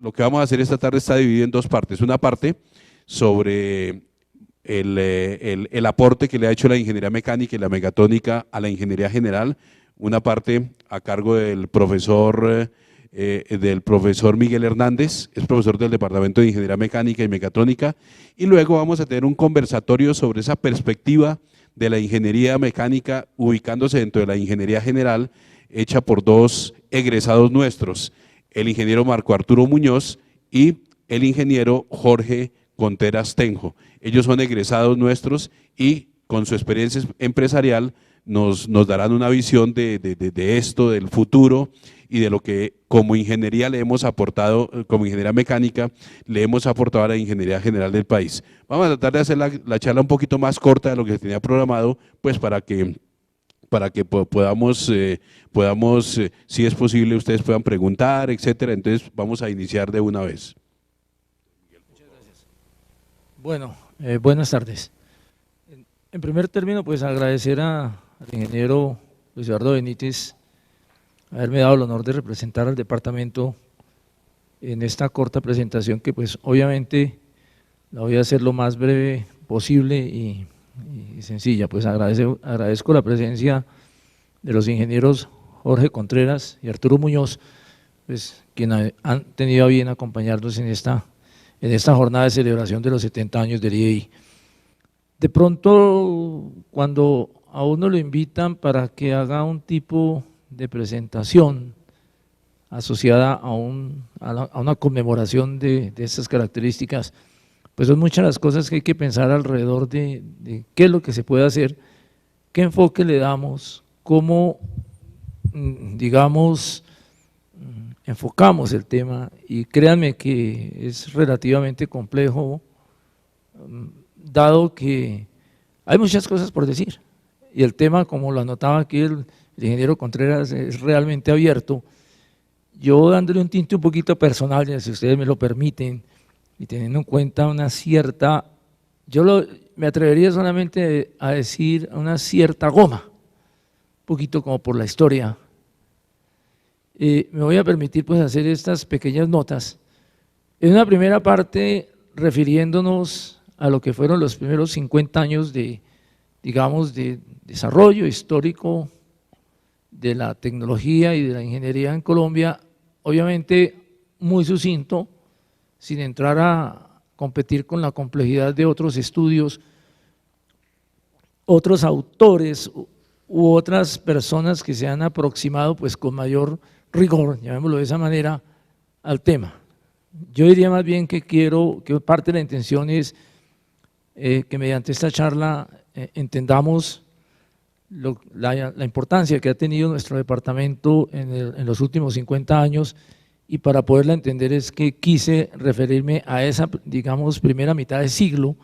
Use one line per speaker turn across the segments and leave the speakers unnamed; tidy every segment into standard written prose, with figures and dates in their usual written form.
lo que vamos a hacer esta tarde está dividido en dos partes. Una parte sobre el aporte que le ha hecho la ingeniería mecánica y la mecatónica a la ingeniería general, una parte a cargo del profesor Miguel Hernández, es profesor del Departamento de Ingeniería Mecánica y Mecatónica, y luego vamos a tener un conversatorio sobre esa perspectiva de la ingeniería mecánica ubicándose dentro de la ingeniería general, hecha por dos egresados nuestros, el ingeniero Marco Arturo Muñoz y el ingeniero Jorge Conteras Tenjo. Ellos son egresados nuestros y con su experiencia empresarial nos darán una visión de esto, del futuro y de lo que como ingeniería le hemos aportado, como ingeniería mecánica, le hemos aportado a la ingeniería general del país. Vamos a tratar de hacer la charla un poquito más corta de lo que tenía programado, pues para que podamos, si es posible, ustedes puedan preguntar, etcétera. Entonces vamos a iniciar de una vez.
Muchas gracias. Bueno, buenas tardes. En primer término, pues agradecer al ingeniero Luis Eduardo Benítez haberme dado el honor de representar al departamento en esta corta presentación que pues obviamente la voy a hacer lo más breve posible y sencilla. Pues agradezco la presencia de los ingenieros Jorge Contreras y Arturo Muñoz, pues quienes han tenido a bien acompañarnos en esta jornada de celebración de los 70 años del IEI. De pronto, cuando a uno lo invitan para que haga un tipo de presentación asociada a una conmemoración de estas características, pues son muchas las cosas que hay que pensar alrededor de qué es lo que se puede hacer, qué enfoque le damos, cómo, digamos, enfocamos el tema, y créanme que es relativamente complejo, dado que hay muchas cosas por decir, y el tema, como lo anotaba aquí el ingeniero Contreras, es realmente abierto. Yo dándole un tinte un poquito personal, si ustedes me lo permiten, y teniendo en cuenta una cierta, me atrevería solamente a decir una cierta goma, un poquito como por la historia. Me voy a permitir pues hacer estas pequeñas notas. En una primera parte, refiriéndonos a lo que fueron los primeros 50 años de, digamos, de desarrollo histórico de la tecnología y de la ingeniería en Colombia, obviamente muy sucinto, sin entrar a competir con la complejidad de otros estudios, otros autores u otras personas que se han aproximado pues con mayor rigor, llamémoslo de esa manera, al tema. Yo diría más bien que parte de la intención es que mediante esta charla entendamos la importancia que ha tenido nuestro departamento en los últimos 50 años, y para poderla entender es que quise referirme a esa, digamos, primera mitad de siglo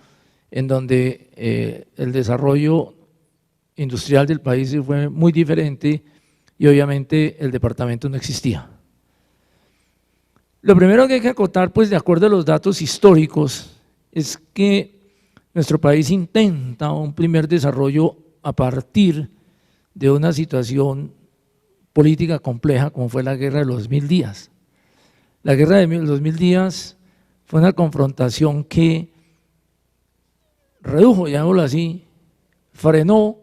en donde el desarrollo industrial del país fue muy diferente y obviamente el departamento no existía. Lo primero que hay que acotar, pues de acuerdo a los datos históricos, es que nuestro país intenta un primer desarrollo a partir de una situación política compleja como fue la Guerra de los 1000 días. La Guerra de los 1000 días fue una confrontación que redujo, llamémoslo así, frenó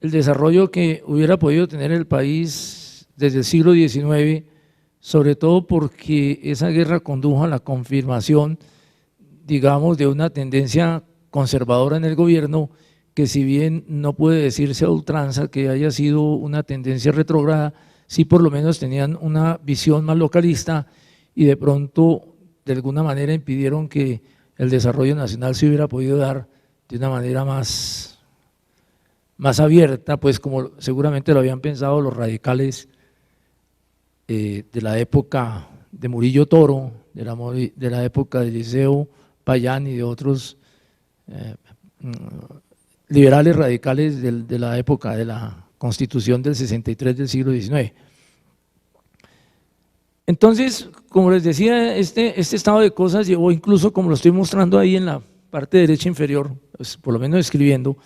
el desarrollo que hubiera podido tener el país desde el siglo XIX, sobre todo porque esa guerra condujo a la confirmación, digamos, de una tendencia conservadora en el gobierno, que si bien no puede decirse a ultranza que haya sido una tendencia retrógrada, sí por lo menos tenían una visión más localista y de pronto de alguna manera impidieron que el desarrollo nacional se hubiera podido dar de una manera más abierta, pues como seguramente lo habían pensado los radicales de la época de Murillo Toro, de la época de Eliseo Payán y de otros liberales radicales de la época de la Constitución del 63 del siglo XIX. Entonces, como les decía, este estado de cosas llevó incluso, como lo estoy mostrando ahí en la parte derecha inferior, pues por lo menos escribiendo,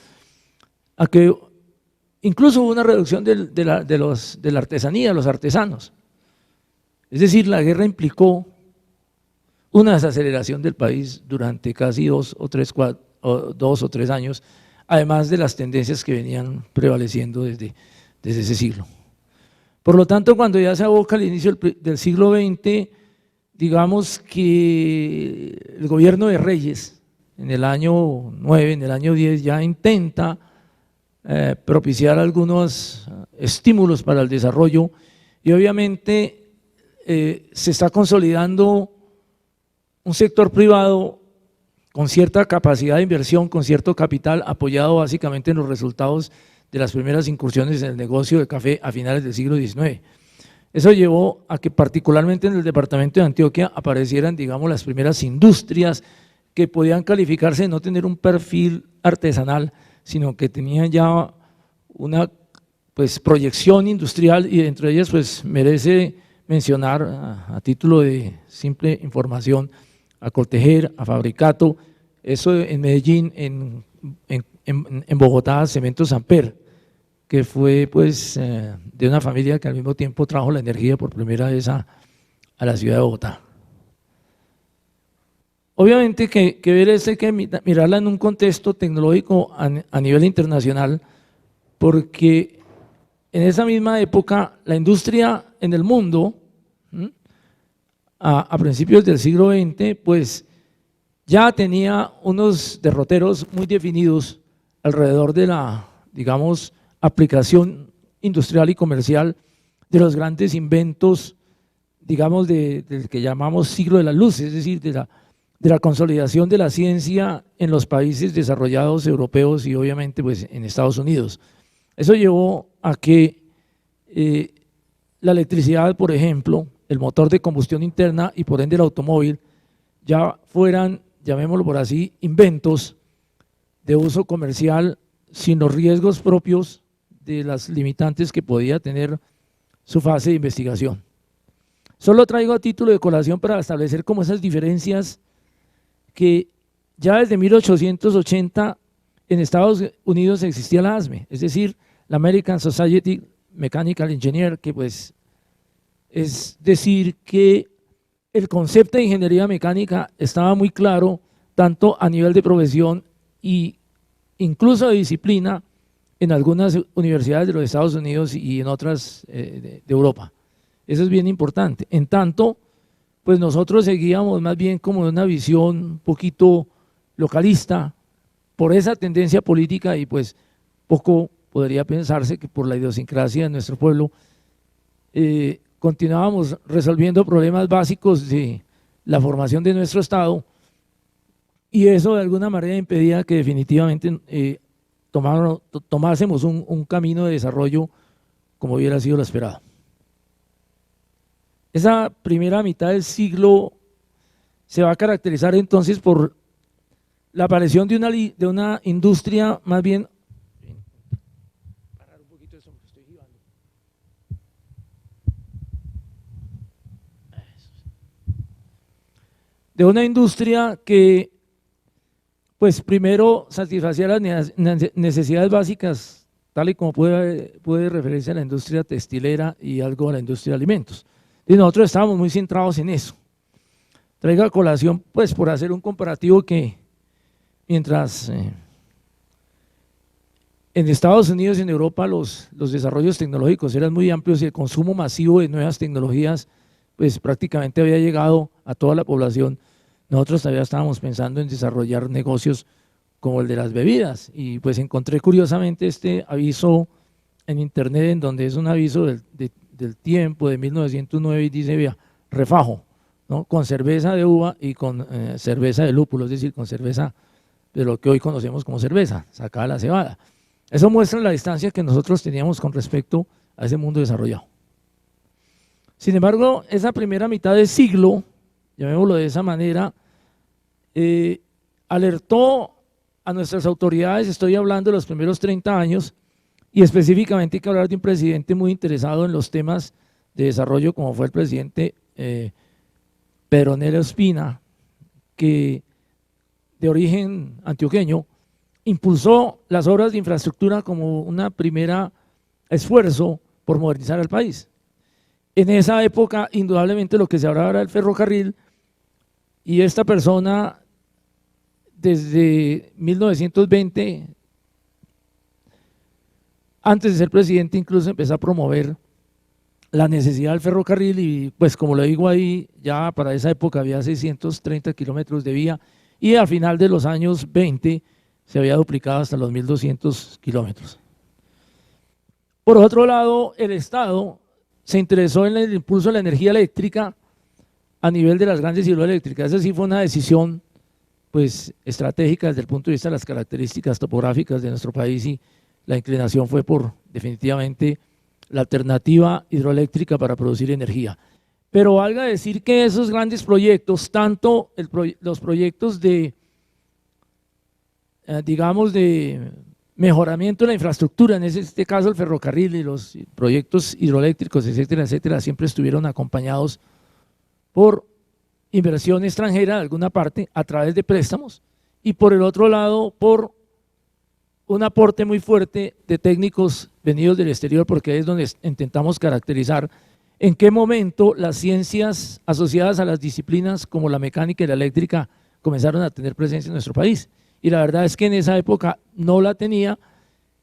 a que incluso hubo una reducción de la artesanía, los artesanos. Es decir, la guerra implicó una desaceleración del país durante casi 2 o 3 años, además de las tendencias que venían prevaleciendo desde ese siglo. Por lo tanto, cuando ya se aboca al inicio del siglo XX, digamos que el gobierno de Reyes, en el año 9, en el año 10, ya intenta propiciar algunos estímulos para el desarrollo y obviamente se está consolidando un sector privado con cierta capacidad de inversión, con cierto capital, apoyado básicamente en los resultados de las primeras incursiones en el negocio de café a finales del siglo XIX. Eso llevó a que particularmente en el departamento de Antioquia aparecieran, digamos, las primeras industrias que podían calificarse de no tener un perfil artesanal, sino que tenían ya una proyección industrial, y entre ellas merece mencionar a título de simple información a Coltejer, a Fabricato, eso en Medellín, en Bogotá, Cementos Amper, que fue de una familia que al mismo tiempo trajo la energía por primera vez a la ciudad de Bogotá. Obviamente que ver esto hay que mirarla en un contexto tecnológico a nivel internacional, porque en esa misma época la industria en el mundo, a principios del siglo XX, ya tenía unos derroteros muy definidos alrededor de la, digamos, aplicación industrial y comercial de los grandes inventos, digamos, del que llamamos siglo de la luz, es decir, de la consolidación de la ciencia en los países desarrollados europeos y obviamente en Estados Unidos. Eso llevó a que la electricidad, por ejemplo, el motor de combustión interna y por ende el automóvil, ya fueran, llamémoslo por así, inventos de uso comercial sin los riesgos propios de las limitantes que podía tener su fase de investigación. Solo traigo a título de colación para establecer como esas diferencias que ya desde 1880 en Estados Unidos existía la ASME, es decir, la American Society Mechanical Engineer, que es decir que el concepto de ingeniería mecánica estaba muy claro tanto a nivel de profesión e incluso de disciplina en algunas universidades de los Estados Unidos y en otras de Europa. Eso es bien importante. En tanto, nosotros seguíamos más bien como de una visión un poquito localista por esa tendencia política y poco podría pensarse que por la idiosincrasia de nuestro pueblo continuábamos resolviendo problemas básicos de la formación de nuestro Estado, y eso de alguna manera impedía que definitivamente tomásemos un camino de desarrollo como hubiera sido lo esperado. Esa primera mitad del siglo se va a caracterizar entonces por la aparición de una industria más bien, de una industria que primero satisfacía las necesidades básicas, tal y como puede referirse a la industria textilera y algo a la industria de alimentos. Y nosotros estábamos muy centrados en eso. Traigo a colación, por hacer un comparativo, que mientras en Estados Unidos y en Europa los desarrollos tecnológicos eran muy amplios y el consumo masivo de nuevas tecnologías prácticamente había llegado a toda la población, nosotros todavía estábamos pensando en desarrollar negocios como el de las bebidas, y encontré curiosamente este aviso en internet, en donde es un aviso del Tiempo de 1909 y dice, vea, refajo, ¿no?, con cerveza de uva y con cerveza de lúpulo, es decir, con cerveza de lo que hoy conocemos como cerveza, sacada la cebada. Eso muestra la distancia que nosotros teníamos con respecto a ese mundo desarrollado. Sin embargo, esa primera mitad del siglo, llamémoslo de esa manera, alertó a nuestras autoridades, estoy hablando de los primeros 30 años, y específicamente hay que hablar de un presidente muy interesado en los temas de desarrollo, como fue el presidente Pedro Nela Ospina, que de origen antioqueño, impulsó las obras de infraestructura como un primer esfuerzo por modernizar el país. En esa época, indudablemente, lo que se hablaba era el ferrocarril, y esta persona desde 1920, antes de ser presidente, incluso empezó a promover la necesidad del ferrocarril y pues como lo digo ahí, ya para esa época había 630 kilómetros de vía y al final de los años 20 se había duplicado hasta los 1.200 kilómetros. Por otro lado, el Estado se interesó en el impulso de la energía eléctrica a nivel de las grandes hidroeléctricas. Esa sí fue una decisión pues, estratégica desde el punto de vista de las características topográficas de nuestro país y la inclinación fue por definitivamente la alternativa hidroeléctrica para producir energía. Pero valga decir que esos grandes proyectos, tanto los proyectos de, digamos, de mejoramiento de la infraestructura, en este caso el ferrocarril y los proyectos hidroeléctricos, etcétera, etcétera, siempre estuvieron acompañados por inversión extranjera de alguna parte a través de préstamos y por el otro lado por un aporte muy fuerte de técnicos venidos del exterior, porque es donde intentamos caracterizar en qué momento las ciencias asociadas a las disciplinas como la mecánica y la eléctrica comenzaron a tener presencia en nuestro país. Y la verdad es que en esa época no la tenía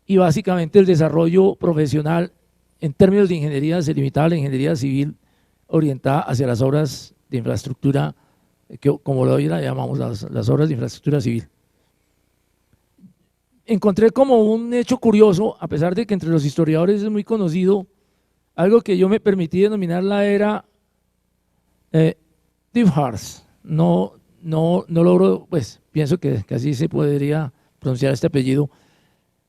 y básicamente el desarrollo profesional en términos de ingeniería se limitaba a la ingeniería civil orientada hacia las obras de infraestructura, que como hoy la llamamos las obras de infraestructura civil. Encontré como un hecho curioso, a pesar de que entre los historiadores es muy conocido, algo que yo me permití denominar la era Deifhardt. No logro, pues pienso que así se podría pronunciar este apellido.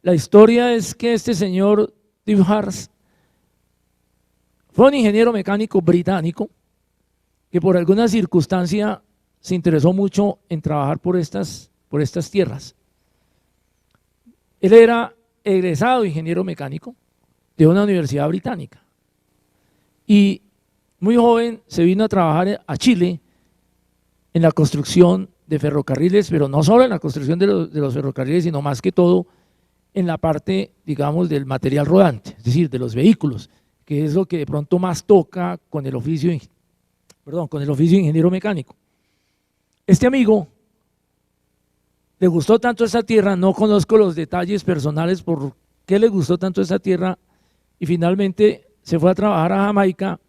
La historia es que este señor Deifhardt fue un ingeniero mecánico británico que por alguna circunstancia se interesó mucho en trabajar por estas tierras. Él era egresado ingeniero mecánico de una universidad británica y muy joven se vino a trabajar a Chile en la construcción de ferrocarriles, pero no solo en la construcción de los ferrocarriles, sino más que todo en la parte, digamos, del material rodante, es decir, de los vehículos, que es lo que de pronto más toca con el oficio de ingeniero mecánico. Este amigo le gustó tanto esa tierra, no conozco los detalles personales por qué le gustó tanto esa tierra y finalmente se fue a trabajar a Jamaica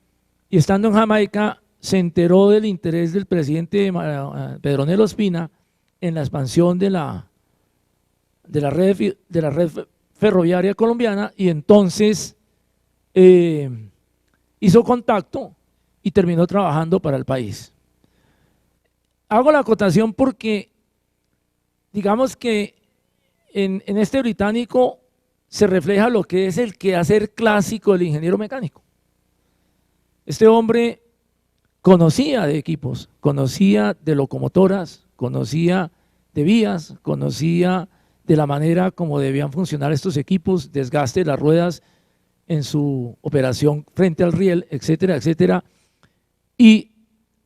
y estando en Jamaica se enteró del interés del presidente Pedronel Ospina en la expansión de la red ferroviaria colombiana y entonces hizo contacto y terminó trabajando para el país. Hago la acotación porque digamos que en este británico se refleja lo que es el quehacer clásico del ingeniero mecánico. Este hombre conocía de equipos, conocía de locomotoras, conocía de vías, conocía de la manera como debían funcionar estos equipos, desgaste de las ruedas en su operación frente al riel, etcétera, etcétera. Y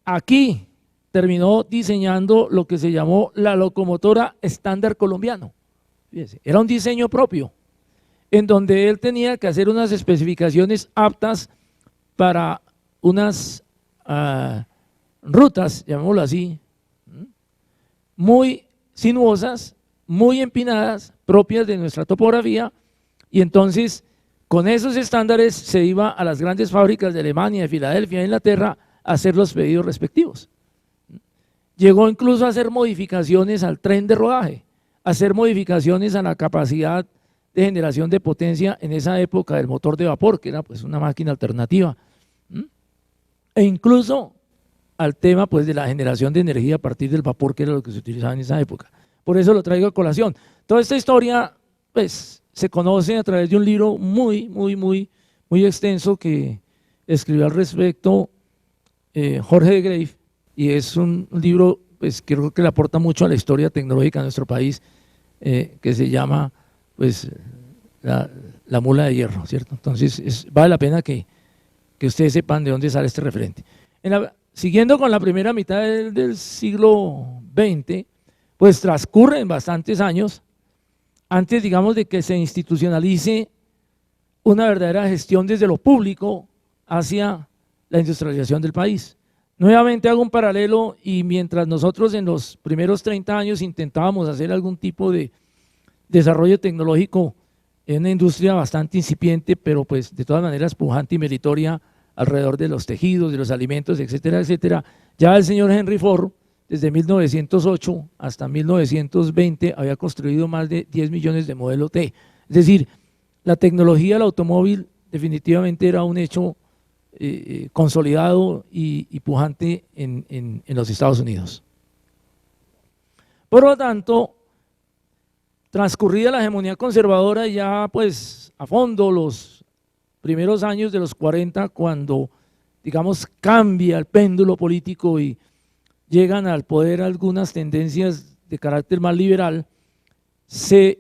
aquí terminó diseñando lo que se llamó la locomotora estándar colombiano. Fíjense, era un diseño propio, en donde él tenía que hacer unas especificaciones aptas para unas rutas, llamémoslo así, muy sinuosas, muy empinadas, propias de nuestra topografía, y entonces con esos estándares se iba a las grandes fábricas de Alemania, de Filadelfia, de Inglaterra, a hacer los pedidos respectivos. Llegó incluso a hacer modificaciones al tren de rodaje, a hacer modificaciones a la capacidad de generación de potencia en esa época del motor de vapor, que era pues una máquina alternativa, e incluso al tema pues de la generación de energía a partir del vapor, que era lo que se utilizaba en esa época. Por eso lo traigo a colación. Toda esta historia pues se conoce a través de un libro muy extenso que escribió al respecto Jorge de Greif, y es un libro pues, que creo que le aporta mucho a la historia tecnológica de nuestro país, que se llama pues, la mula de hierro, ¿cierto? Entonces vale la pena que ustedes sepan de dónde sale este referente. Siguiendo con la primera mitad del siglo XX, pues transcurren bastantes años antes, digamos, de que se institucionalice una verdadera gestión desde lo público hacia la industrialización del país. Nuevamente hago un paralelo y mientras nosotros en los primeros 30 años intentábamos hacer algún tipo de desarrollo tecnológico en una industria bastante incipiente, pero pues de todas maneras pujante y meritoria alrededor de los tejidos, de los alimentos, etcétera, etcétera, ya el señor Henry Ford desde 1908 hasta 1920 había construido más de 10 millones de modelos T. Es decir, la tecnología del automóvil definitivamente era un hecho consolidado y pujante en los Estados Unidos. Por lo tanto, transcurrida la hegemonía conservadora, ya pues a fondo los primeros años de los 40, cuando digamos cambia el péndulo político y llegan al poder algunas tendencias de carácter más liberal, se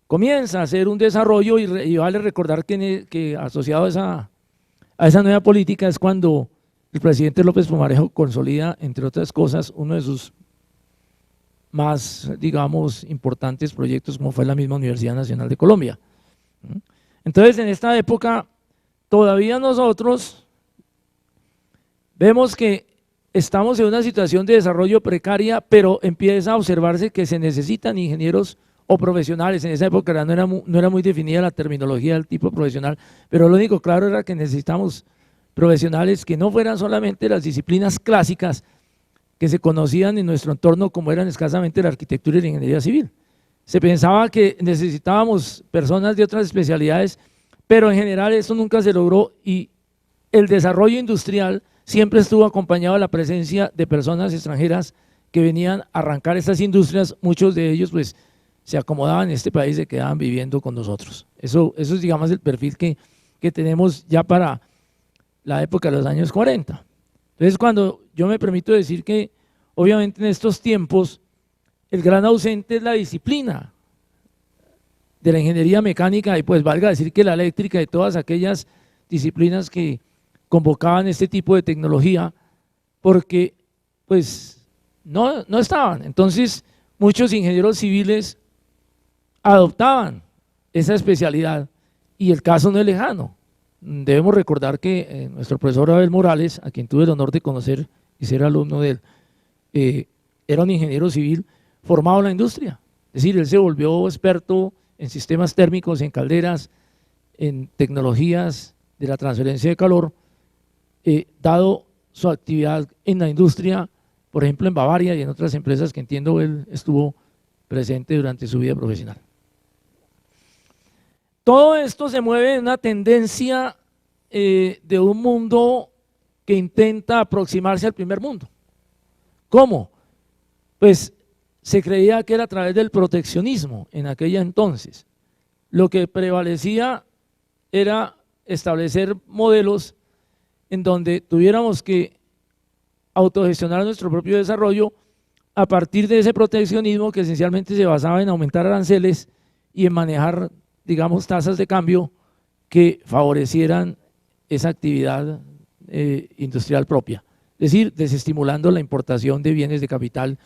comienza a hacer un desarrollo y vale recordar que asociado a esa nueva política es cuando el presidente López Pumarejo consolida, entre otras cosas, uno de sus más, digamos, importantes proyectos, como fue la misma Universidad Nacional de Colombia. Entonces, en esta época, todavía nosotros vemos que estamos en una situación de desarrollo precaria, pero empieza a observarse que se necesitan ingenieros o profesionales. En esa época no era muy definida la terminología del tipo profesional, pero lo único claro era que necesitamos profesionales que no fueran solamente las disciplinas clásicas que se conocían en nuestro entorno, como eran escasamente la arquitectura y la ingeniería civil. Se pensaba que necesitábamos personas de otras especialidades, pero en general eso nunca se logró y el desarrollo industrial siempre estuvo acompañado de la presencia de personas extranjeras que venían a arrancar estas industrias, muchos de ellos pues se acomodaban en este país y se quedaban viviendo con nosotros. Eso es, digamos, el perfil que tenemos ya para la época de los años 40. Entonces, cuando yo me permito decir que, obviamente, en estos tiempos, el gran ausente es la disciplina de la ingeniería mecánica, y pues valga decir que la eléctrica y todas aquellas disciplinas que convocaban este tipo de tecnología, porque pues no estaban. Entonces, muchos ingenieros civiles adoptaban esa especialidad y el caso no es lejano. Debemos recordar que nuestro profesor Abel Morales, a quien tuve el honor de conocer y ser alumno de él, era un ingeniero civil formado en la industria. Es decir, él se volvió experto en sistemas térmicos, en calderas, en tecnologías de la transferencia de calor, dado su actividad en la industria, por ejemplo en Bavaria y en otras empresas que entiendo él estuvo presente durante su vida profesional. Todo esto se mueve en una tendencia de un mundo que intenta aproximarse al primer mundo. ¿Cómo? Pues se creía que era a través del proteccionismo en aquella entonces. Lo que prevalecía era establecer modelos en donde tuviéramos que autogestionar nuestro propio desarrollo a partir de ese proteccionismo que esencialmente se basaba en aumentar aranceles y en manejar, digamos, tasas de cambio que favorecieran esa actividad industrial propia. Es decir, desestimulando la importación de bienes de capital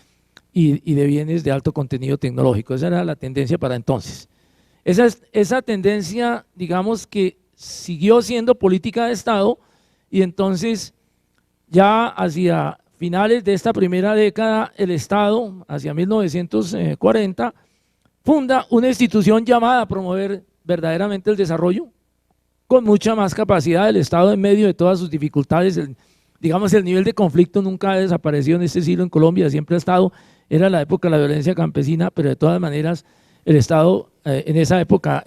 y de bienes de alto contenido tecnológico. Esa era la tendencia para entonces. Esa tendencia, digamos, que siguió siendo política de Estado, y entonces ya hacia finales de esta primera década el Estado, hacia 1940, funda una institución llamada a promover verdaderamente el desarrollo, con mucha más capacidad. El Estado en medio de todas sus dificultades, digamos, el nivel de conflicto nunca ha desaparecido en este siglo en Colombia, siempre ha estado. Era la época de la violencia campesina, pero de todas maneras el Estado en esa época,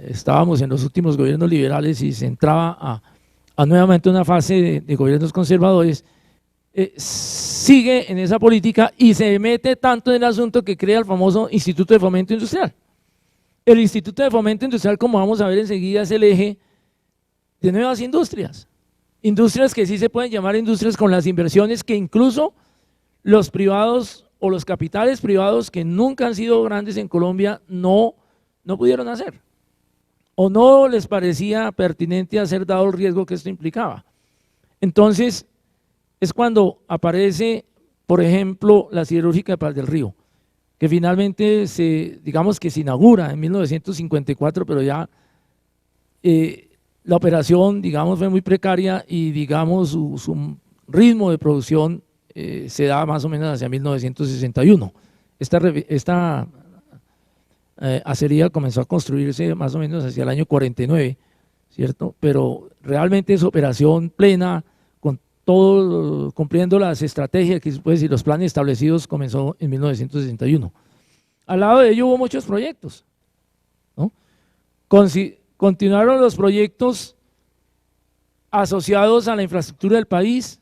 estábamos en los últimos gobiernos liberales y se entraba a nuevamente una fase de gobiernos conservadores, sigue en esa política y se mete tanto en el asunto que crea el famoso Instituto de Fomento Industrial. El Instituto de Fomento Industrial, como vamos a ver enseguida, es el eje de nuevas industrias. Industrias que sí se pueden llamar industrias con las inversiones que incluso los privados o los capitales privados que nunca han sido grandes en Colombia no pudieron hacer, o no les parecía pertinente hacer dado el riesgo que esto implicaba. Entonces es cuando aparece, por ejemplo, la siderúrgica de Paz del Río, que finalmente digamos que se inaugura en 1954, pero ya la operación, digamos, fue muy precaria y, digamos, su ritmo de producción se da más o menos hacia 1961. Esta acería comenzó a construirse más o menos hacia el año 49, ¿cierto? Pero realmente su operación plena, con todo, cumpliendo las estrategias pues, y los planes establecidos, comenzó en 1961. Al lado de ello hubo muchos proyectos, ¿no? Continuaron los proyectos asociados a la infraestructura del país,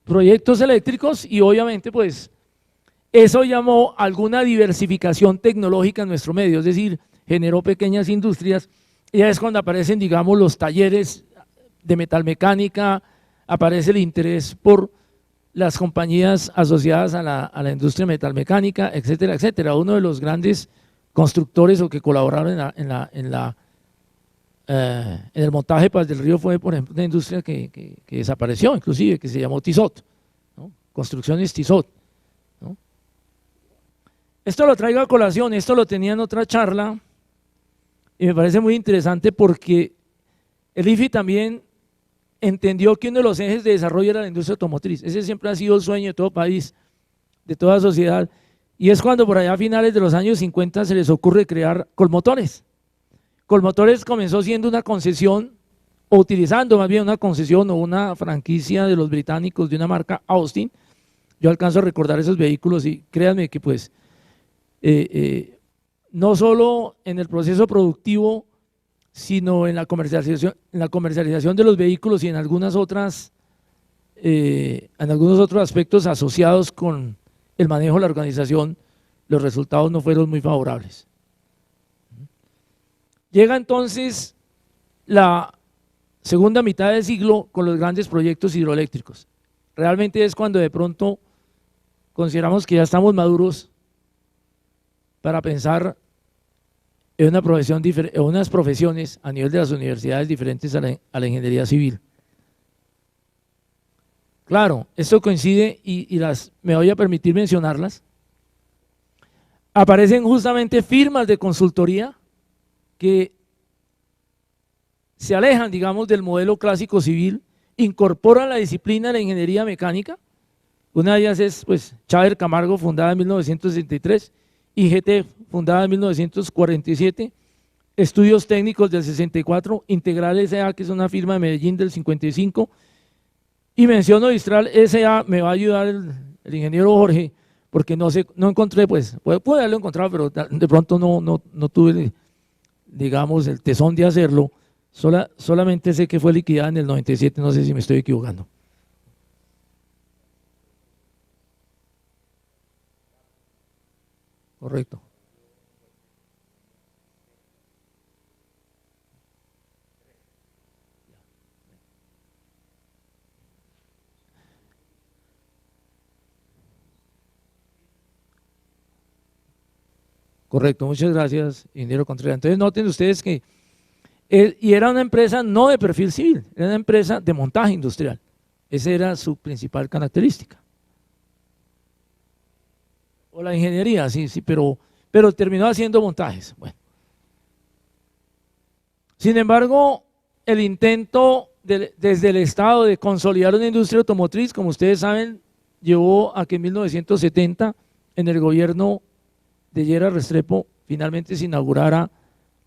proyectos eléctricos, y obviamente pues eso llamó alguna diversificación tecnológica en nuestro medio, es decir, generó pequeñas industrias, y ya es cuando aparecen, digamos, los talleres de metalmecánica, aparece el interés por las compañías asociadas a la industria metalmecánica, etcétera, etcétera. Uno de los grandes constructores o que colaboraron en el montaje de Paz del Río fue, por ejemplo, una industria que desapareció, inclusive, que se llamó Tizot, ¿no? Construcciones Tizot, ¿no? Esto lo traigo a colación, esto lo tenía en otra charla y me parece muy interesante porque el IFI también entendió que uno de los ejes de desarrollo era la industria automotriz. Ese siempre ha sido el sueño de todo país, de toda sociedad, y es cuando por allá a finales de los años 50 se les ocurre crear Colmotores. Colmotores comenzó siendo una concesión, o utilizando más bien una concesión o una franquicia de los británicos de una marca Austin. Yo alcanzo a recordar esos vehículos y créanme que pues no solo en el proceso productivo, sino en la comercialización de los vehículos y en algunos otros aspectos asociados con el manejo de la organización, los resultados no fueron muy favorables. Llega entonces la segunda mitad del siglo con los grandes proyectos hidroeléctricos. Realmente es cuando de pronto consideramos que ya estamos maduros para pensar en unas profesiones a nivel de las universidades diferentes a la ingeniería civil. Claro, esto coincide y me voy a permitir mencionarlas. Aparecen justamente firmas de consultoría que se alejan, digamos, del modelo clásico civil, incorporan la disciplina de la ingeniería mecánica. Una de ellas es pues Chávez Camargo, fundada en 1963, IGT, fundada en 1947, Estudios Técnicos del 64, Integral S.A., que es una firma de Medellín del 55, y menciono Distral S.A., me va a ayudar el ingeniero Jorge, porque no encontré, pues, pude haberlo encontrado, pero de pronto no tuve, digamos, el tesón de hacerlo. Solamente sé que fue liquidada en el 97, no sé si me estoy equivocando. Correcto. Correcto, muchas gracias, ingeniero Contreras. Entonces noten ustedes que, y era una empresa no de perfil civil, era una empresa de montaje industrial. Esa era su principal característica. O la ingeniería, sí, pero terminó haciendo montajes. Bueno. Sin embargo, el intento desde el Estado de consolidar una industria automotriz, como ustedes saben, llevó a que en 1970, en el gobierno de Lleras Restrepo, finalmente se inaugurara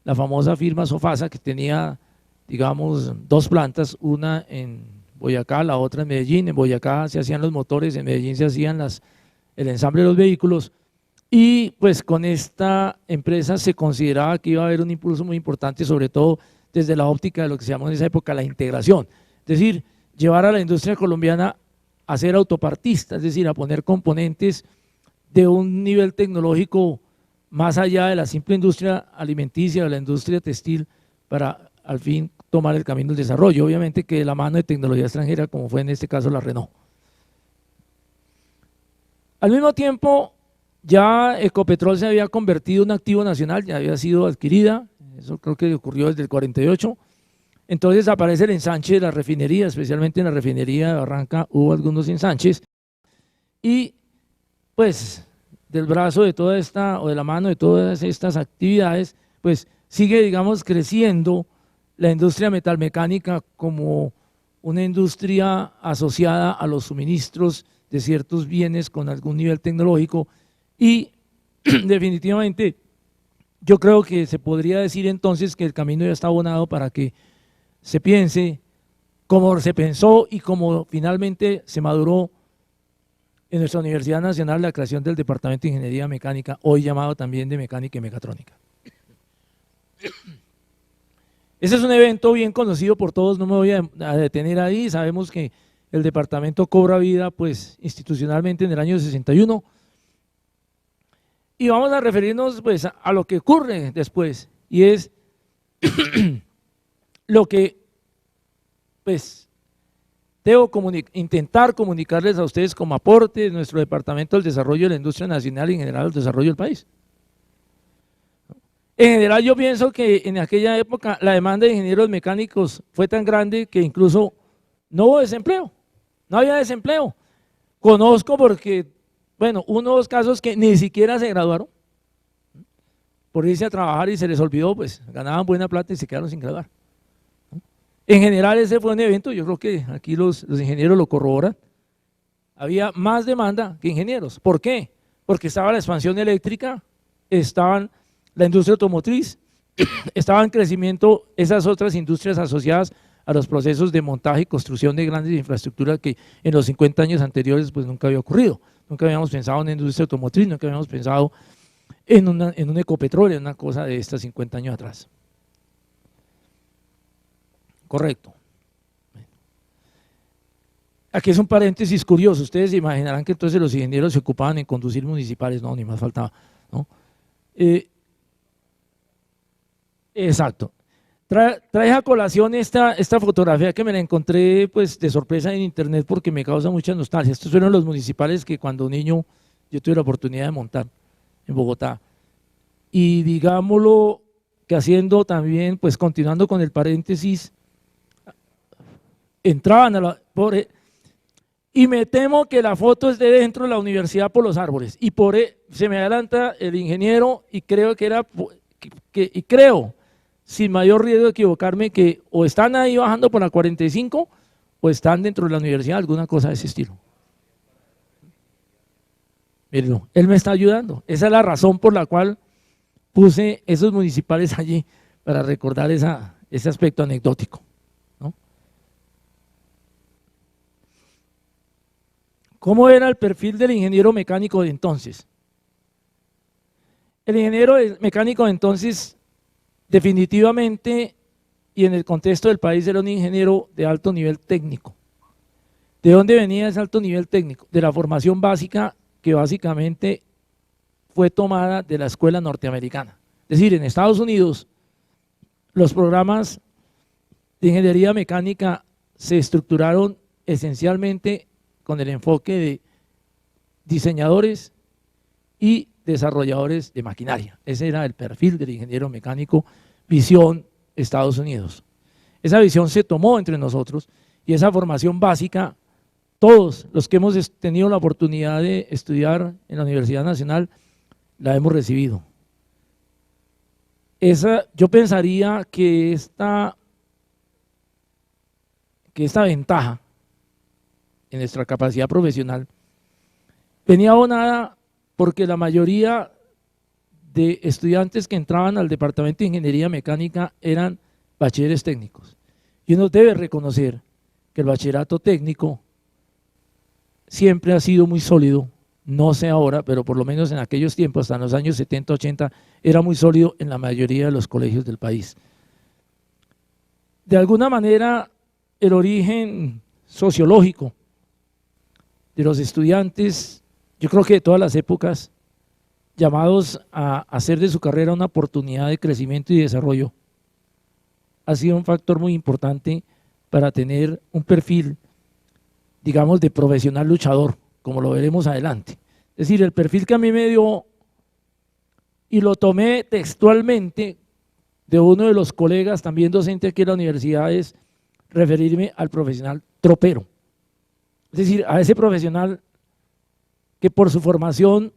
la famosa firma Sofasa, que tenía, digamos, dos plantas, una en Boyacá, la otra en Medellín. En Boyacá se hacían los motores, en Medellín se hacían el ensamble de los vehículos, y pues con esta empresa se consideraba que iba a haber un impulso muy importante, sobre todo desde la óptica de lo que se llamó en esa época la integración, es decir, llevar a la industria colombiana a ser autopartista, es decir, a poner componentes de un nivel tecnológico más allá de la simple industria alimenticia o la industria textil, para al fin tomar el camino del desarrollo, obviamente que de la mano de tecnología extranjera, como fue en este caso la Renault. Al mismo tiempo, ya Ecopetrol se había convertido en un activo nacional, ya había sido adquirida, eso creo que ocurrió desde el 48, entonces aparece el ensanche de la refinería, especialmente en la refinería de Barranca hubo algunos ensanches, y pues del brazo de toda esta, o de la mano de todas estas actividades, pues sigue, digamos, creciendo la industria metalmecánica como una industria asociada a los suministros de ciertos bienes con algún nivel tecnológico y definitivamente yo creo que se podría decir entonces que el camino ya está abonado para que se piense como se pensó y como finalmente se maduró en nuestra Universidad Nacional la creación del Departamento de Ingeniería Mecánica, hoy llamado también de Mecánica y Mecatrónica. Ese es un evento bien conocido por todos, no me voy a detener ahí, sabemos que el departamento cobra vida pues institucionalmente en el año 61 y vamos a referirnos pues a lo que ocurre después y es lo que pues debo intentar comunicarles a ustedes como aporte de nuestro Departamento del Desarrollo de la Industria Nacional y en general el desarrollo del país. En general yo pienso que en aquella época la demanda de ingenieros mecánicos fue tan grande que incluso no hubo desempleo, no había desempleo. Conozco porque, bueno, uno o dos casos que ni siquiera se graduaron por irse a trabajar y se les olvidó, pues ganaban buena plata y se quedaron sin graduar. En general ese fue un evento, yo creo que aquí los ingenieros lo corroboran, había más demanda que ingenieros. ¿Por qué? Porque estaba la expansión eléctrica, estaban la industria automotriz, estaba en crecimiento esas otras industrias asociadas a los procesos de montaje y construcción de grandes infraestructuras que en los 50 años anteriores pues nunca había ocurrido. Nunca habíamos pensado en una industria automotriz, nunca habíamos pensado en un ecopetróleo, en una cosa de estas 50 años atrás. Correcto. Aquí es un paréntesis curioso, ustedes se imaginarán que entonces los ingenieros se ocupaban en conducir municipales, no, ni más faltaba, ¿no? Exacto. Traje a colación esta fotografía que me la encontré pues de sorpresa en internet porque me causa mucha nostalgia. Estos fueron los municipales que cuando niño yo tuve la oportunidad de montar en Bogotá. Y digámoslo que haciendo también, pues continuando con el paréntesis, entraban a la… y me temo que la foto es de dentro de la universidad por los árboles y se me adelanta el ingeniero y creo que era, y creo, sin mayor riesgo de equivocarme, que o están ahí bajando por la 45 o están dentro de la universidad, alguna cosa de ese estilo. Mírenlo, él me está ayudando, esa es la razón por la cual puse esos municipales allí, para recordar ese aspecto anecdótico, ¿no? ¿Cómo era el perfil del ingeniero mecánico de entonces? El ingeniero mecánico de entonces definitivamente y en el contexto del país era un ingeniero de alto nivel técnico. ¿De dónde venía ese alto nivel técnico? De la formación básica que básicamente fue tomada de la escuela norteamericana. Es decir, en Estados Unidos los programas de ingeniería mecánica se estructuraron esencialmente con el enfoque de diseñadores y desarrolladores de maquinaria. Ese era el perfil del ingeniero mecánico, visión Estados Unidos. Esa visión se tomó entre nosotros y esa formación básica, todos los que hemos tenido la oportunidad de estudiar en la Universidad Nacional, la hemos recibido. Yo pensaría que esta ventaja en nuestra capacidad profesional venía abonada porque la mayoría de estudiantes que entraban al Departamento de Ingeniería Mecánica eran bachilleres técnicos. Y uno debe reconocer que el bachillerato técnico siempre ha sido muy sólido, no sé ahora, pero por lo menos en aquellos tiempos, hasta en los años 70, 80, era muy sólido en la mayoría de los colegios del país. De alguna manera, el origen sociológico de los estudiantes, yo creo que de todas las épocas, llamados a hacer de su carrera una oportunidad de crecimiento y desarrollo, ha sido un factor muy importante para tener un perfil, digamos, de profesional luchador, como lo veremos adelante. Es decir, el perfil que a mí me dio, y lo tomé textualmente de uno de los colegas, también docente aquí en la universidad, es referirme al profesional tropero. Es decir, a ese profesional que por su formación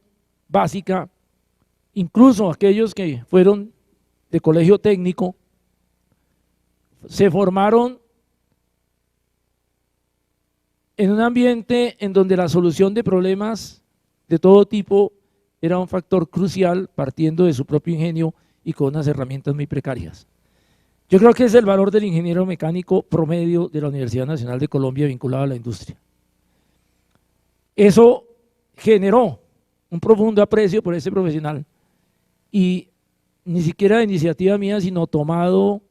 básica, incluso aquellos que fueron de colegio técnico, se formaron en un ambiente en donde la solución de problemas de todo tipo era un factor crucial, partiendo de su propio ingenio y con unas herramientas muy precarias. Yo creo que es el valor del ingeniero mecánico promedio de la Universidad Nacional de Colombia vinculado a la industria. Eso generó un profundo aprecio por este profesional y ni siquiera de iniciativa mía, sino tomado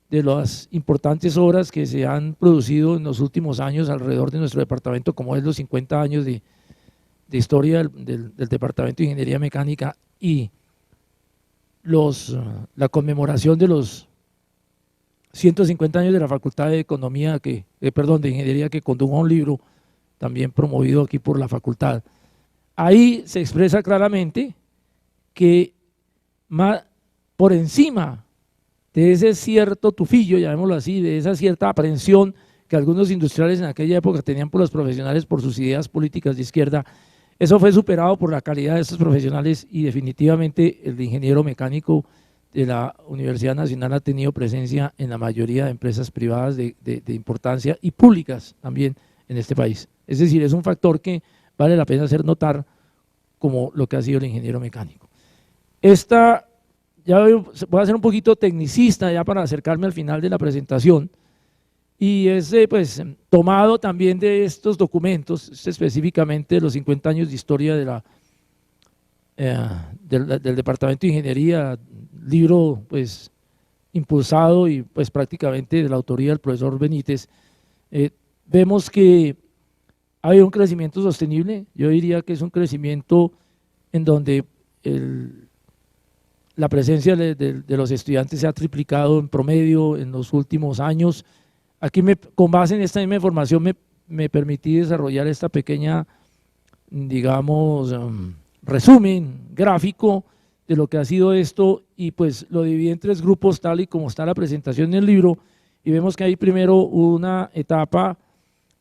de las importantes obras que se han producido en los últimos años alrededor de nuestro departamento, como es los 50 años de historia del Departamento de Ingeniería Mecánica y la conmemoración de los 150 años de la Facultad de Economía, de Ingeniería, que condujo un libro también promovido aquí por la facultad. Ahí se expresa claramente que por encima de ese cierto tufillo, llamémoslo así, de esa cierta aprehensión que algunos industriales en aquella época tenían por los profesionales por sus ideas políticas de izquierda, eso fue superado por la calidad de estos profesionales y definitivamente el ingeniero mecánico de la Universidad Nacional ha tenido presencia en la mayoría de empresas privadas de importancia y públicas también en este país. Es decir, es un factor que vale la pena hacer notar como lo que ha sido el ingeniero mecánico. Ya voy a ser un poquito tecnicista ya para acercarme al final de la presentación, y es pues tomado también de estos documentos, específicamente de los 50 años de historia del Departamento de Ingeniería, libro pues impulsado y pues prácticamente de la autoría del profesor Benítez. Vemos que hay un crecimiento sostenible. Yo diría que es un crecimiento en donde la presencia de los estudiantes se ha triplicado en promedio en los últimos años. Aquí con base en esta misma información me permití desarrollar esta pequeña, digamos, resumen gráfico de lo que ha sido esto, y pues lo dividí en 3 grupos tal y como está la presentación en el libro, y vemos que hay primero una etapa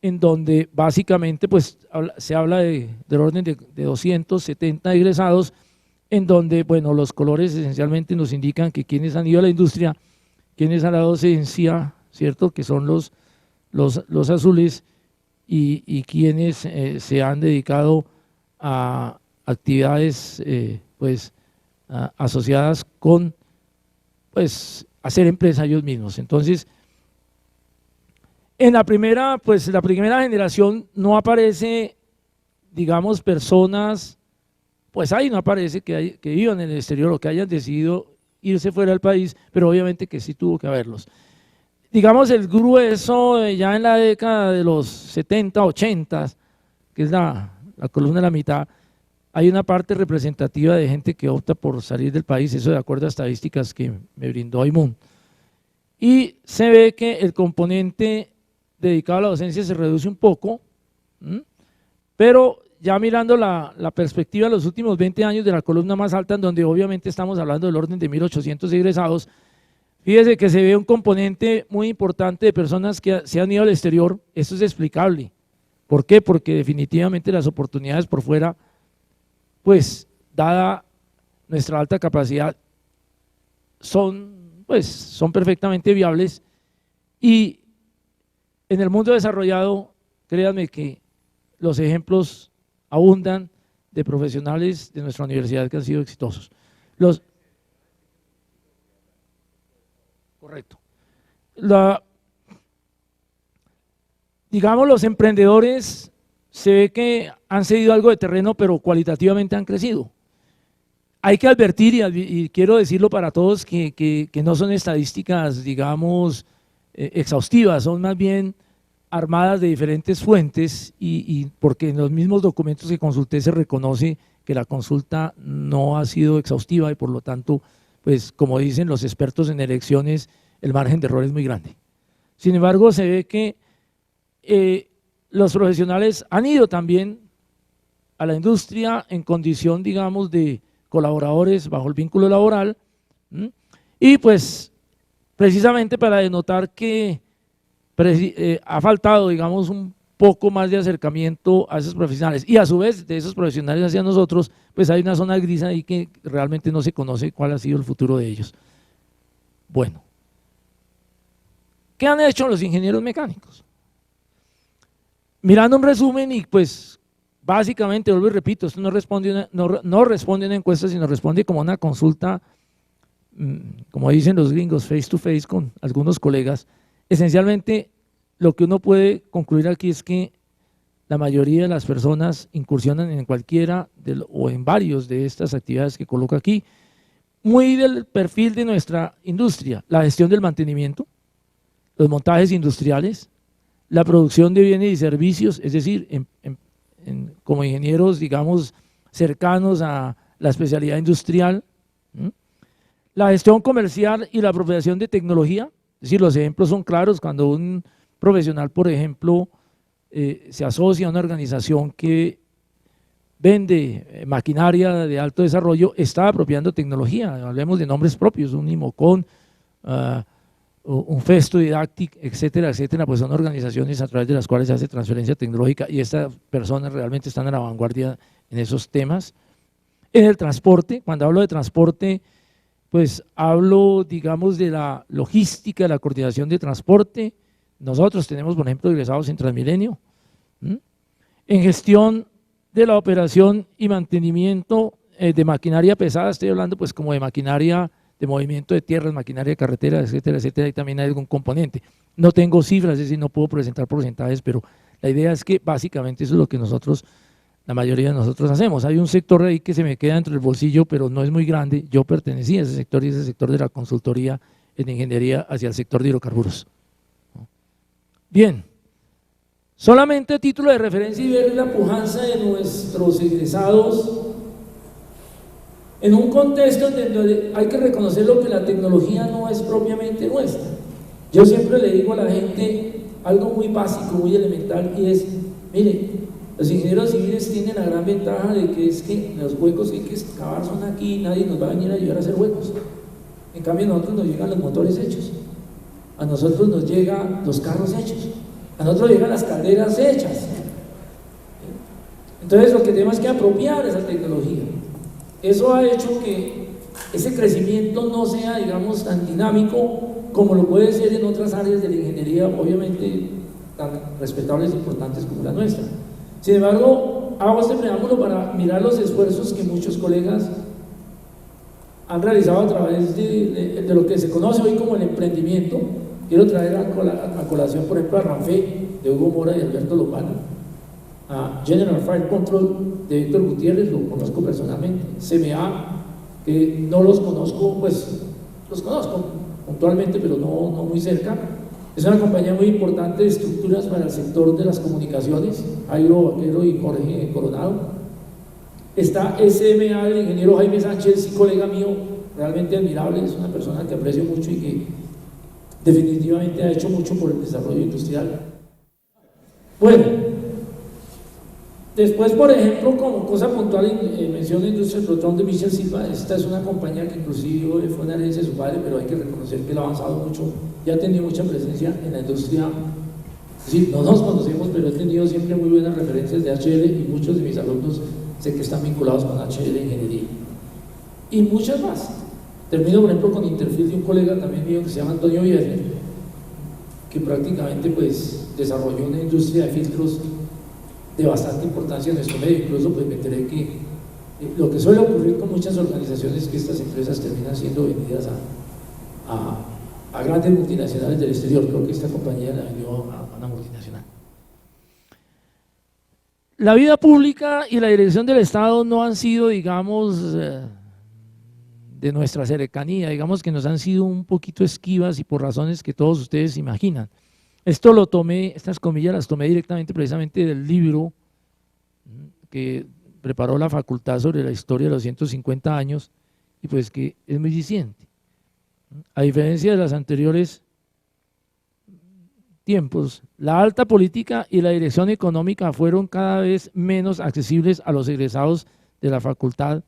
en donde básicamente pues se habla del orden de 270 egresados, en donde bueno, los colores esencialmente nos indican que quienes han ido a la industria, quienes a la docencia, ¿cierto?, que son los azules, y quienes se han dedicado a actividades asociadas con pues hacer empresa ellos mismos. Entonces, en la primera generación no aparece, digamos, personas, pues ahí no aparece que vivan en el exterior o que hayan decidido irse fuera del país, pero obviamente que sí tuvo que haberlos. Digamos, el grueso ya en la década de los 70, 80, que es la columna de la mitad, hay una parte representativa de gente que opta por salir del país, eso de acuerdo a estadísticas que me brindó Aymun. Y se ve que el componente dedicado a la docencia se reduce un poco, pero ya mirando la perspectiva de los últimos 20 años de la columna más alta, en donde obviamente estamos hablando del orden de 1.800 egresados, fíjese que se ve un componente muy importante de personas que se han ido al exterior. Esto es explicable. ¿Por qué? Porque definitivamente las oportunidades por fuera, pues dada nuestra alta capacidad, son perfectamente viables, y en el mundo desarrollado, créanme que los ejemplos abundan de profesionales de nuestra universidad que han sido exitosos. Correcto. Digamos, los emprendedores se ve que han cedido algo de terreno, pero cualitativamente han crecido. Hay que advertir, y quiero decirlo para todos, que no son estadísticas, digamos, exhaustivas, son más bien armadas de diferentes fuentes, y porque en los mismos documentos que consulté se reconoce que la consulta no ha sido exhaustiva y por lo tanto, pues como dicen los expertos en elecciones, el margen de error es muy grande. Sin embargo, se ve que los profesionales han ido también a la industria en condición, digamos, de colaboradores bajo el vínculo laboral, y pues precisamente para denotar que ha faltado, digamos, un poco más de acercamiento a esos profesionales, y a su vez de esos profesionales hacia nosotros, pues hay una zona gris ahí que realmente no se conoce cuál ha sido el futuro de ellos. Bueno, ¿Qué han hecho los ingenieros mecánicos? Mirando un resumen y pues básicamente, vuelvo y repito, esto no responde a una encuesta, sino responde como una consulta, como dicen los gringos, face to face con algunos colegas. Esencialmente, lo que uno puede concluir aquí es que la mayoría de las personas incursionan en cualquiera o en varios de estas actividades que coloco aquí, muy del perfil de nuestra industria: la gestión del mantenimiento, los montajes industriales, la producción de bienes y servicios, es decir, como ingenieros, digamos, cercanos a la especialidad industrial, la gestión comercial y la apropiación de tecnología. Es decir, los ejemplos son claros cuando un profesional, por ejemplo, se asocia a una organización que vende maquinaria de alto desarrollo, está apropiando tecnología. Hablemos de nombres propios, un Imocon, un Festo Didactic, etcétera, etcétera, pues son organizaciones a través de las cuales se hace transferencia tecnológica y estas personas realmente están a la vanguardia en esos temas. En el transporte, cuando hablo de transporte, pues hablo, digamos, de la logística, la coordinación de transporte. Nosotros tenemos, por ejemplo, egresados en Transmilenio. En gestión de la operación y mantenimiento de maquinaria pesada, estoy hablando pues como de maquinaria de movimiento de tierras, maquinaria de carretera, etcétera, etcétera, y también hay algún componente. No tengo cifras, es decir, no puedo presentar porcentajes, pero la idea es que básicamente eso es lo que nosotros, la mayoría de nosotros hacemos. Hay un sector ahí que se me queda dentro del bolsillo, pero no es muy grande. Yo pertenecía a ese sector y ese sector de la consultoría en ingeniería hacia el sector de hidrocarburos. Bien, solamente a título de referencia y ver la pujanza de nuestros egresados en un contexto donde hay que reconocer lo que la tecnología no es propiamente nuestra. Yo siempre le digo a la gente algo muy básico, muy elemental, y es, mire, los ingenieros civiles tienen la gran ventaja de que es que los huecos que hay que excavar son aquí y nadie nos va a venir a ayudar a hacer huecos. En cambio a nosotros nos llegan los motores hechos, a nosotros nos llegan los carros hechos, a nosotros llegan las calderas hechas. Entonces lo que tenemos que apropiar esa tecnología. Eso ha hecho que ese crecimiento no sea, digamos, tan dinámico como lo puede ser en otras áreas de la ingeniería, obviamente tan respetables e importantes como la nuestra. Sin embargo, hago este preámbulo para mirar los esfuerzos que muchos colegas han realizado a través de lo que se conoce hoy como el emprendimiento. Quiero traer a colación, por ejemplo, a RANFE de Hugo Mora y Alberto Lopano, a General Fire Control de Víctor Gutiérrez, lo conozco personalmente, CMA, que no los conozco, pues los conozco puntualmente, pero no muy cerca. Es una compañía muy importante de estructuras para el sector de las comunicaciones, Jairo Vaquero y Jorge Coronado. Está SMA del ingeniero Jaime Sánchez, sí, colega mío, realmente admirable, es una persona que aprecio mucho y que definitivamente ha hecho mucho por el desarrollo industrial. Bueno, después, por ejemplo, como cosa puntual, menciono Industrias Proton de Michel Silva. Esta es una compañía que inclusive fue una herencia de su padre, pero hay que reconocer que él ha avanzado mucho, ya ha tenido mucha presencia en la industria. Sí, no nos conocemos, pero he tenido siempre muy buenas referencias de HL y muchos de mis alumnos sé que están vinculados con HL Ingeniería. Y muchas más. Termino, por ejemplo, con Interfield de un colega también mío que se llama Antonio Viernes, que prácticamente pues desarrolló una industria de filtros de bastante importancia en nuestro medio. Incluso pues me enteré que lo que suele ocurrir con muchas organizaciones es que estas empresas terminan siendo vendidas a grandes multinacionales del exterior. Creo que esta compañía la vendió a una multinacional. La vida pública y la dirección del Estado no han sido, digamos, de nuestra cercanía, digamos que nos han sido un poquito esquivas y por razones que todos ustedes imaginan. Esto lo tomé, estas comillas las tomé directamente precisamente del libro que preparó la facultad sobre la historia de los 150 años y pues que es muy diciente. A diferencia de los anteriores tiempos, la alta política y la dirección económica fueron cada vez menos accesibles a los egresados de la facultad.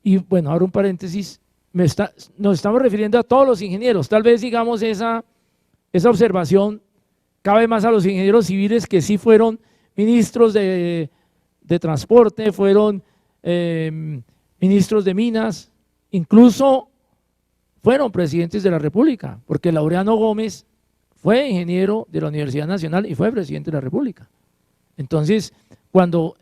Y bueno, abro un paréntesis, nos estamos refiriendo a todos los ingenieros, tal vez digamos esa observación cabe más a los ingenieros civiles que sí fueron ministros de transporte, fueron ministros de minas, incluso fueron presidentes de la República, porque Laureano Gómez fue ingeniero de la Universidad Nacional y fue presidente de la República. Entonces, cuando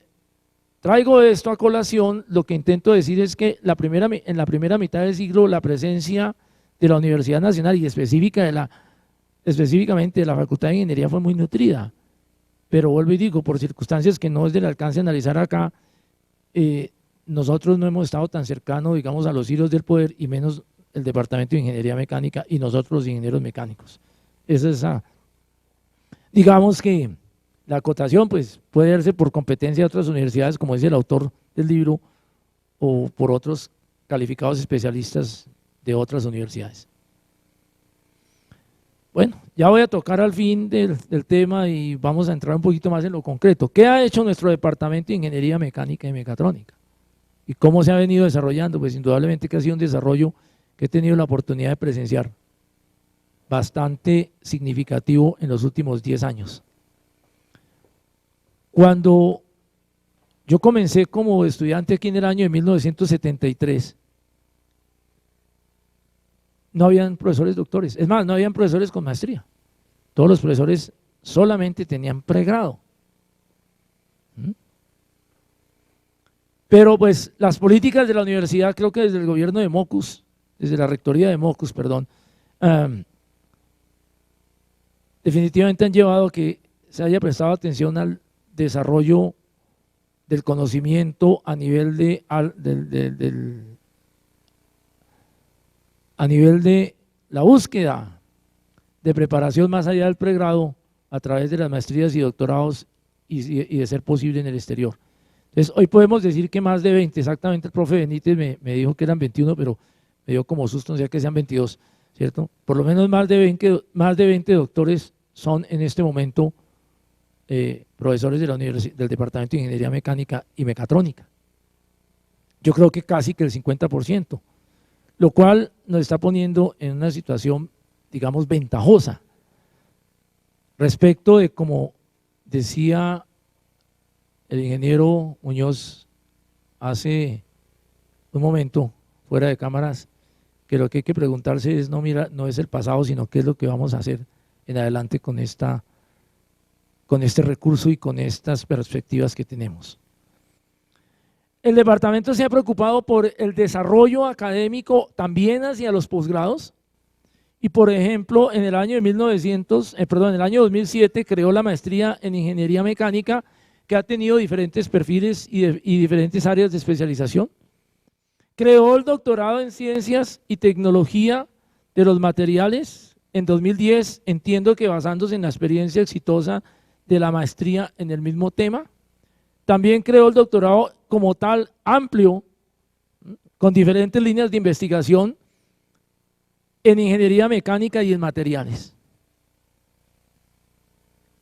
traigo esto a colación, lo que intento decir es que en la primera mitad del siglo la presencia de la Universidad Nacional y específicamente de la Facultad de Ingeniería fue muy nutrida, pero vuelvo y digo, por circunstancias que no es del alcance de analizar acá, nosotros no hemos estado tan cercanos, digamos, a los hilos del poder y menos el Departamento de Ingeniería Mecánica y nosotros los ingenieros mecánicos. Digamos que la acotación pues, puede darse por competencia de otras universidades, como dice el autor del libro, o por otros calificados especialistas de otras universidades. Bueno, ya voy a tocar al fin del tema y vamos a entrar un poquito más en lo concreto. ¿Qué ha hecho nuestro Departamento de Ingeniería Mecánica y Mecatrónica? ¿Y cómo se ha venido desarrollando? Pues indudablemente que ha sido un desarrollo que he tenido la oportunidad de presenciar, bastante significativo en los últimos 10 años. Cuando yo comencé como estudiante aquí en el año de 1973, no habían profesores doctores, es más, no habían profesores con maestría, todos los profesores solamente tenían pregrado. Pero pues las políticas de la universidad, creo que desde el gobierno de Mockus, desde la rectoría de Mockus, perdón, definitivamente han llevado a que se haya prestado atención al desarrollo del conocimiento a nivel de la búsqueda de preparación más allá del pregrado a través de las maestrías y doctorados y de ser posible en el exterior. Entonces, hoy podemos decir que más de 20, exactamente el profe Benítez me dijo que eran 21, pero me dio como susto, no sé que sean 22, ¿cierto? Por lo menos más de 20 doctores son en este momento profesores de del Departamento de Ingeniería Mecánica y Mecatrónica. Yo creo que casi que el 50%, lo cual nos está poniendo en una situación, digamos, ventajosa respecto de, como decía el ingeniero Muñoz hace un momento, fuera de cámaras, que lo que hay que preguntarse es, no es el pasado, sino qué es lo que vamos a hacer en adelante con este recurso y con estas perspectivas que tenemos. El departamento se ha preocupado por el desarrollo académico también hacia los posgrados y, por ejemplo, en el año 2007 creó la maestría en Ingeniería Mecánica, que ha tenido diferentes perfiles y diferentes áreas de especialización. Creó el doctorado en Ciencias y Tecnología de los Materiales en 2010, entiendo que basándose en la experiencia exitosa de la maestría en el mismo tema. También creó el doctorado como tal amplio, con diferentes líneas de investigación en Ingeniería Mecánica y en Materiales.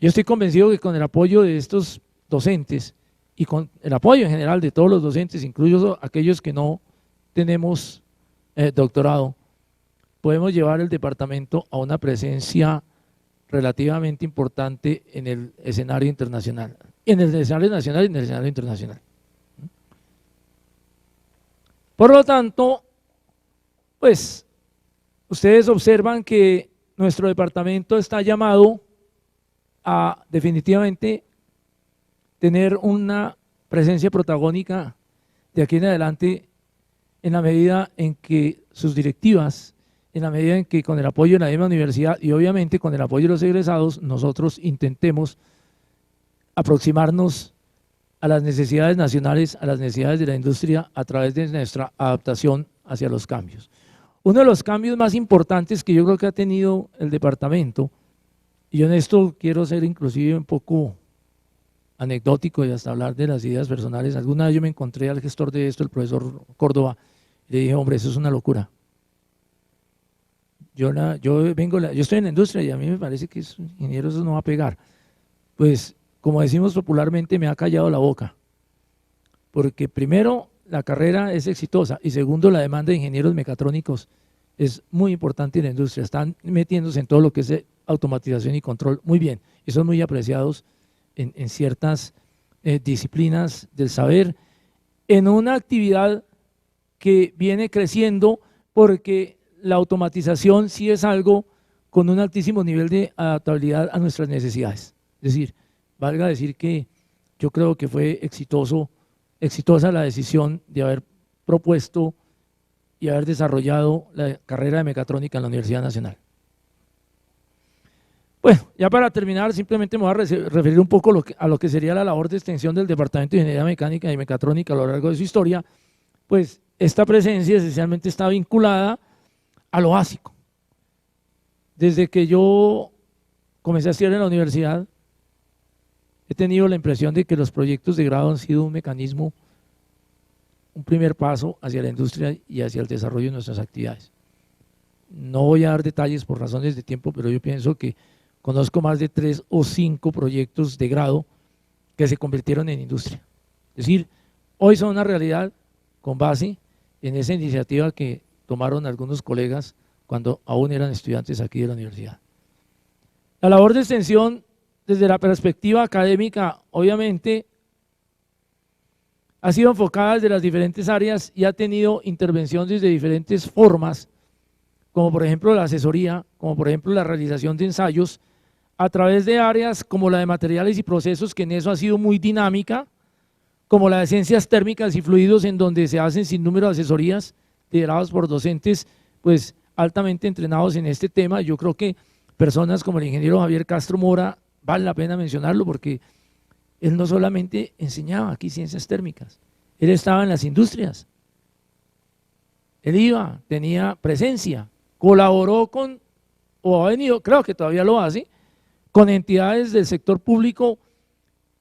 Yo estoy convencido que con el apoyo de estos docentes y con el apoyo en general de todos los docentes, incluso aquellos que no tenemos doctorado, podemos llevar el departamento a una presencia relativamente importante en el escenario internacional, en el escenario nacional y en el escenario internacional. Por lo tanto, pues, ustedes observan que nuestro departamento está llamado a definitivamente tener una presencia protagónica de aquí en adelante en la medida en que sus directivas, en la medida en que con el apoyo de la misma universidad y obviamente con el apoyo de los egresados, nosotros intentemos aproximarnos a las necesidades nacionales, a las necesidades de la industria a través de nuestra adaptación hacia los cambios. Uno de los cambios más importantes que yo creo que ha tenido el departamento, y yo en esto quiero ser inclusive un poco anecdótico y hasta hablar de las ideas personales. Alguna vez yo me encontré al gestor de esto, el profesor Córdoba, y le dije, hombre, eso es una locura. Yo estoy en la industria y a mí me parece que ingeniero eso no va a pegar. Pues, como decimos popularmente, me ha callado la boca. Porque primero, la carrera es exitosa y segundo, la demanda de ingenieros mecatrónicos es muy importante en la industria. Están metiéndose en todo lo que es automatización y control muy bien y son muy apreciados en ciertas disciplinas del saber, en una actividad que viene creciendo porque la automatización sí es algo con un altísimo nivel de adaptabilidad a nuestras necesidades. Es decir, valga decir que yo creo que fue exitosa la decisión de haber propuesto y haber desarrollado la carrera de mecatrónica en la Universidad Nacional. Bueno, ya para terminar, simplemente me voy a referir un poco a lo que sería la labor de extensión del Departamento de Ingeniería Mecánica y Mecatrónica a lo largo de su historia. Pues esta presencia esencialmente está vinculada a lo básico. Desde que yo comencé a estudiar en la universidad, he tenido la impresión de que los proyectos de grado han sido un mecanismo, un primer paso hacia la industria y hacia el desarrollo de nuestras actividades. No voy a dar detalles por razones de tiempo, pero yo pienso que conozco más de 3 o 5 proyectos de grado que se convirtieron en industria. Es decir, hoy son una realidad con base en esa iniciativa que tomaron algunos colegas cuando aún eran estudiantes aquí de la universidad. La labor de extensión desde la perspectiva académica, obviamente, ha sido enfocada desde las diferentes áreas y ha tenido intervención desde diferentes formas, como por ejemplo la asesoría, como por ejemplo la realización de ensayos, a través de áreas como la de materiales y procesos, que en eso ha sido muy dinámica, como la de ciencias térmicas y fluidos, en donde se hacen sin número de asesorías lideradas por docentes pues altamente entrenados en este tema. Yo creo que personas como el ingeniero Javier Castro Mora, vale la pena mencionarlo porque él no solamente enseñaba aquí ciencias térmicas, él estaba en las industrias, él iba, tenía presencia, colaboró con, o ha venido, creo que todavía lo hace, con entidades del sector público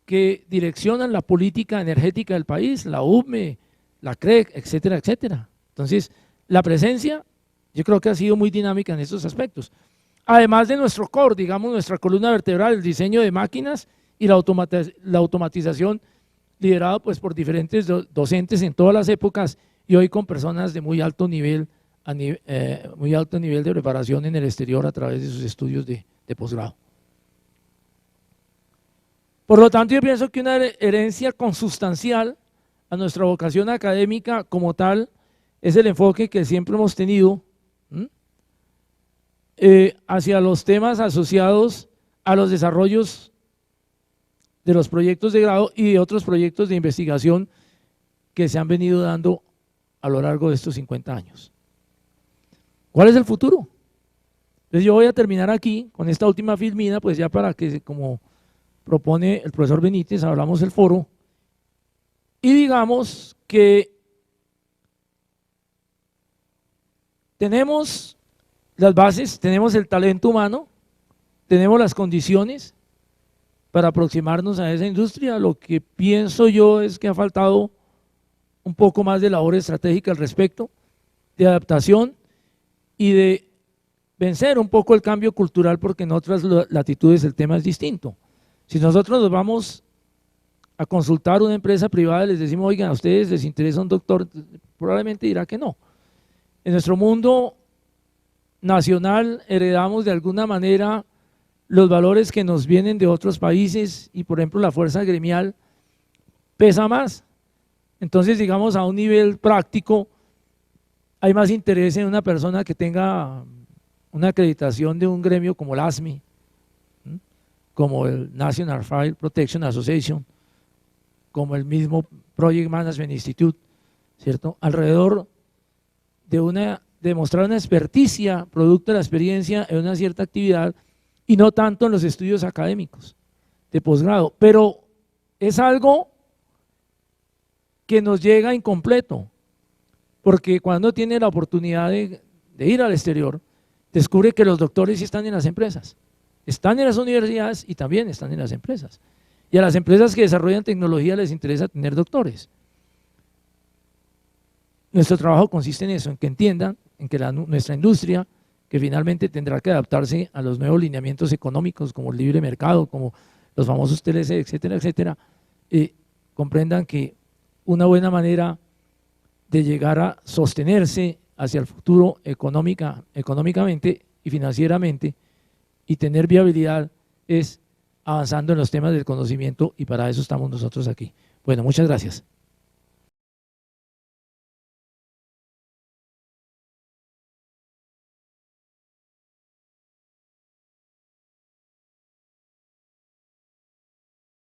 que direccionan la política energética del país, la UME, la CREC, etcétera, etcétera. Entonces, la presencia yo creo que ha sido muy dinámica en estos aspectos. Además de nuestro core, digamos, nuestra columna vertebral, el diseño de máquinas y la automatización liderado pues por diferentes docentes en todas las épocas y hoy con personas de muy alto nivel, muy alto nivel de preparación en el exterior a través de sus estudios de posgrado. Por lo tanto, yo pienso que una herencia consustancial a nuestra vocación académica como tal es el enfoque que siempre hemos tenido hacia los temas asociados a los desarrollos de los proyectos de grado y de otros proyectos de investigación que se han venido dando a lo largo de estos 50 años. ¿Cuál es el futuro? Entonces yo voy a terminar aquí con esta última filmina, pues ya para que, como propone el profesor Benítez, hablamos del foro, y digamos que tenemos las bases, tenemos el talento humano, tenemos las condiciones para aproximarnos a esa industria. Lo que pienso yo es que ha faltado un poco más de labor estratégica al respecto, de adaptación y de vencer un poco el cambio cultural, porque en otras latitudes el tema es distinto. Si nosotros nos vamos a consultar una empresa privada y les decimos, oigan, ¿a ustedes les interesa un doctor? Probablemente dirá que no. En nuestro mundo nacional heredamos de alguna manera los valores que nos vienen de otros países y por ejemplo la fuerza gremial pesa más. Entonces, digamos, a un nivel práctico hay más interés en una persona que tenga una acreditación de un gremio como el ASME, como el National Fire Protection Association, como el mismo Project Management Institute, ¿cierto? Alrededor de demostrar una experticia producto de la experiencia en una cierta actividad y no tanto en los estudios académicos de posgrado, pero es algo que nos llega incompleto, porque cuando tiene la oportunidad de ir al exterior, descubre que los doctores sí están en las empresas, están en las universidades y también están en las empresas, y a las empresas que desarrollan tecnología les interesa tener doctores. Nuestro trabajo consiste en eso, en que entiendan, en que nuestra industria, que finalmente tendrá que adaptarse a los nuevos lineamientos económicos como el libre mercado, como los famosos TLC, etcétera, etcétera, comprendan que una buena manera de llegar a sostenerse hacia el futuro económicamente y financieramente y tener viabilidad es avanzando en los temas del conocimiento, y para eso estamos nosotros aquí. Bueno, muchas gracias.